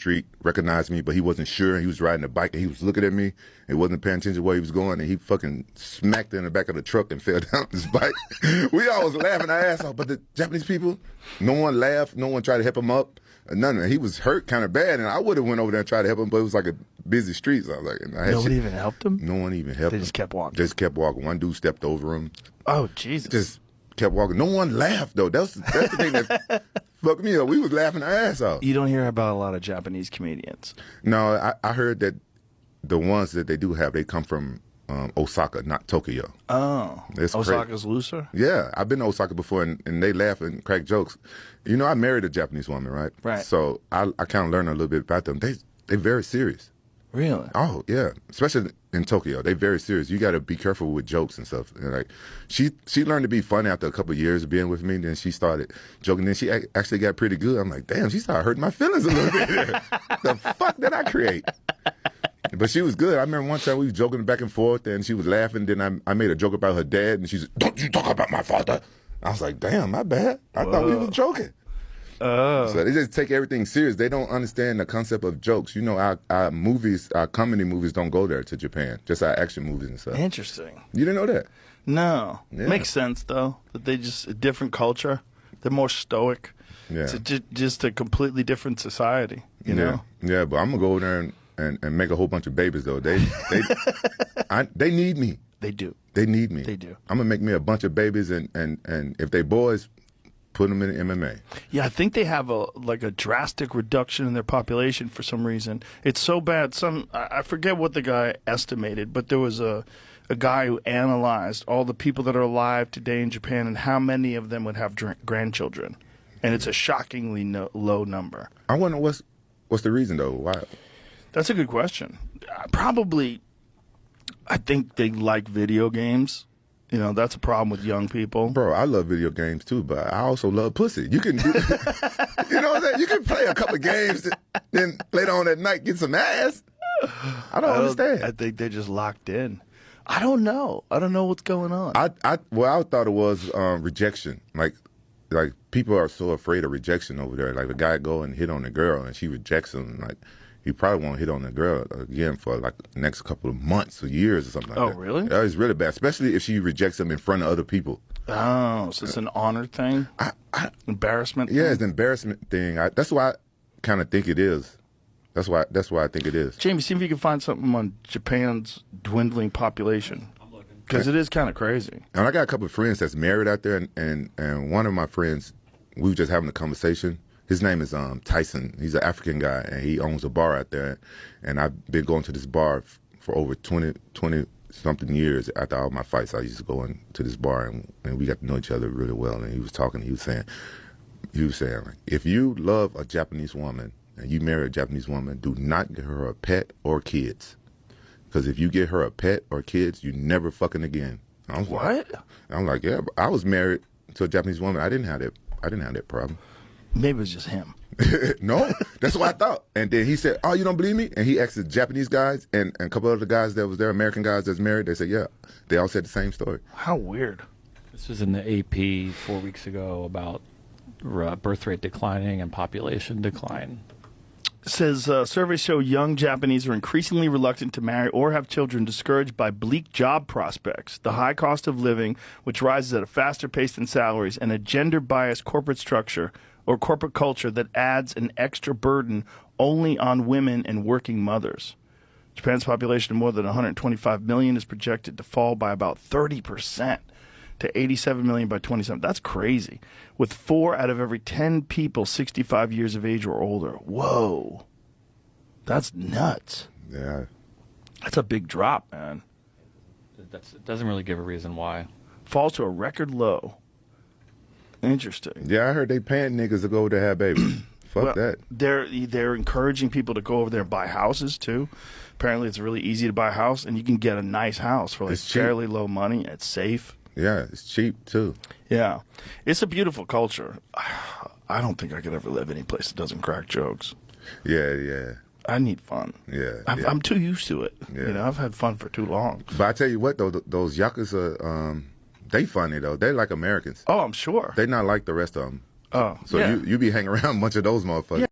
street, recognized me, but he wasn't sure. He was riding a bike and he was looking at me and wasn't paying attention to where he was going, and he fucking smacked in the back of the truck and fell down his bike. We all was laughing our ass off, but the Japanese people, no one laughed, no one tried to help him up. None. He was hurt kind of bad, and I would have went over there and tried to help him, but it was like a busy street. So I was like, nobody even helped him? No one even helped him. They just kept walking. Just kept walking. One dude stepped over him. Oh, Jesus. Just kept walking. No one laughed, though. That's the thing that fucked me up. We was laughing our ass off. You don't hear about a lot of Japanese comedians. No, I heard that the ones that they do have, they come from Osaka, not Tokyo. Oh. Osaka's looser? Yeah. I've been to Osaka before, and they laugh and crack jokes. You know, I married a Japanese woman, right? Right. So I kind of learned a little bit about them. They're very serious. Really? Oh, yeah. Especially in Tokyo. They're very serious. You got to be careful with jokes and stuff. And like, she learned to be funny after a couple of years of being with me. Then she started joking. Then she actually got pretty good. I'm like, damn, she started hurting my feelings a little bit. The fuck did I create? But she was good. I remember one time we was joking back and forth, and she was laughing. Then I made a joke about her dad, and she said, "Don't you talk about my father." I was like, damn, my bad. I thought we was joking. So they just take everything serious. They don't understand the concept of jokes. You know, our movies, our comedy movies don't go there to Japan. Just our action movies and stuff. Interesting. You didn't know that? No. Yeah. Makes sense, though, that they just, a different culture. They're more stoic. Yeah. It's just a completely different society, you know? Yeah, but I'm going to go over there and make a whole bunch of babies, though. They need me. They do. They need me. They do. I'm going to make me a bunch of babies, and if they boys, put them in MMA. Yeah, I think they have a drastic reduction in their population for some reason. It's so bad. I forget what the guy estimated, but there was a guy who analyzed all the people that are alive today in Japan and how many of them would have grandchildren, and it's a shockingly low number. I wonder what's the reason though? Why? That's a good question. Probably, I think they like video games. You know, that's a problem with young people. Bro, I love video games too, but I also love pussy. You can do, you know what I'm saying? You can play a couple of games, then later on at night get some ass. I don't understand. I think they're just locked in. I don't know. I don't know what's going on. I thought it was rejection. Like people are so afraid of rejection over there. Like a guy go and hit on a girl and she rejects him. Like he probably won't hit on the girl again for like the next couple of months or years or something like that. Oh, really? Yeah, it's really bad, especially if she rejects him in front of other people. Oh, so it's an honor thing? Embarrassment thing? Yeah, it's an embarrassment thing. That's why I kind of think it is. That's why I think it is. Jamie, see if you can find something on Japan's dwindling population. I'm looking. Because it is kind of crazy. And I got a couple of friends that's married out there, and one of my friends, we were just having a conversation. His name is Tyson. He's an African guy, and he owns a bar out there. And I've been going to this bar for over 20-something years. After all my fights, I used to go into this bar, and we got to know each other really well. And he was talking, he was saying, like, if you love a Japanese woman and you marry a Japanese woman, do not get her a pet or kids. Because if you get her a pet or kids, you never fucking again. I was what? I'm like, yeah, I was married to a Japanese woman. I didn't have that problem. Maybe it was just him. No, that's what I thought. And then he said, oh, you don't believe me? And he asked the Japanese guys and a couple other guys that was there, American guys that's married. They said, yeah. They all said the same story. How weird. This was in the AP 4 weeks ago about birth rate declining and population decline. It says surveys show young Japanese are increasingly reluctant to marry or have children, discouraged by bleak job prospects, the high cost of living, which rises at a faster pace than salaries, and a gender-biased corporate structure or corporate culture that adds an extra burden only on women and working mothers. Japan's population of more than 125 million is projected to fall by about 30% to 87 million by 2027. That's crazy. With 4 out of every 10 people 65 years of age or older. Whoa. That's nuts. Yeah. That's a big drop, man. It doesn't really give a reason why. Falls to a record low. Interesting. Yeah, I heard they paying niggas to go over there to have babies. Fuck that. They're encouraging people to go over there and buy houses, too. Apparently, it's really easy to buy a house, and you can get a nice house for like fairly low money. It's safe. Yeah, it's cheap, too. Yeah. It's a beautiful culture. I don't think I could ever live any place that doesn't crack jokes. Yeah. I need fun. Yeah. I'm too used to it. Yeah. You know, I've had fun for too long. But I tell you what, though, those yakuza, they funny, though. They're like Americans. Oh, I'm sure. They not like the rest of them. Oh, So yeah. you be hanging around a bunch of those motherfuckers.